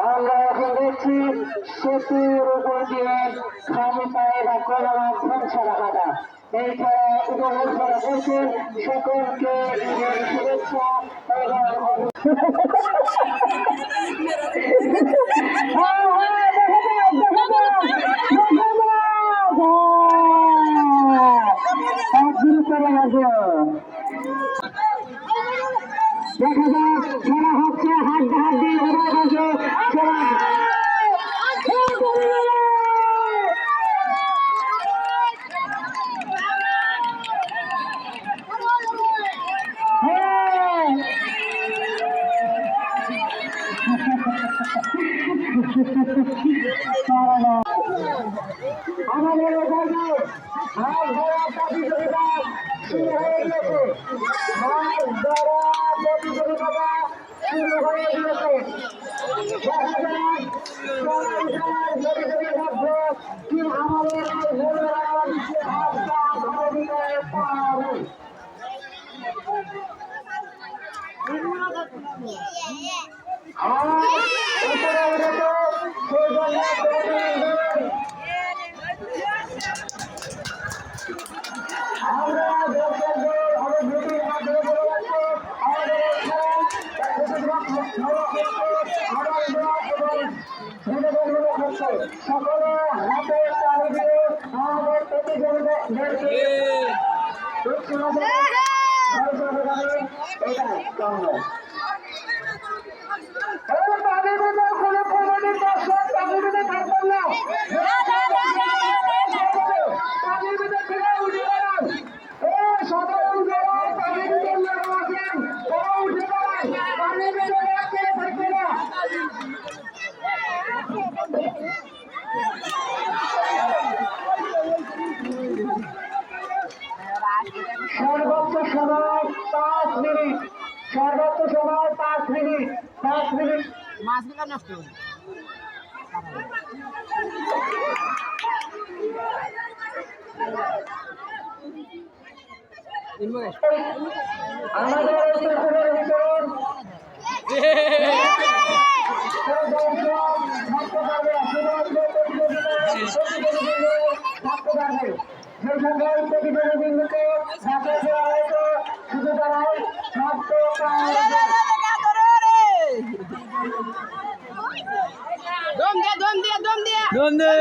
আমরা এখন দেখছি সেতুর উপর দিয়ে খালি পায়ে বা কলার ধ্বংস রাখাটা। এই খেলা উপভোগ করা করছে সকলকে শুভেচ্ছা দেখা যাক খেলা হচ্ছে হাড্ডাহাড্ডি খেলা আমাদের এখানে মাছ ধরা প্রতিযোগিতা শুরু হয়ে গিয়েছে। মাছ ধরা প্রতিযোগিতাটা শুরু হয়ে গিয়েছে। দেখা যাক প্রতিযোগীর মধ্যে কি আমাদের হাতটা ধরে দিতে পারে। উপরে উঠেছে সেই জন্য আমরা দর্শকদের অনুভূতির মাধ্যমে বলে যাচ্ছে আমাদের সকলে হাতে তালি দিয়ে আমাদের প্রতিযোগীদেরকে এটাই কাম্য। সর্বোচ্চ সময় 5 মিনিট। সর্বোচ্চ সময় 5 মিনিট। 5 মিনিট মাছগুলো নষ্ট হবে। আমাদের পুকুরের ভিতর থাকতে পারবে থাকতে পারবে যে সকল প্রতিযোগীবৃন্দকে ঢাকা দেওয়া হয়েছে শুধু তারাই থাকতে পারবে। দম দে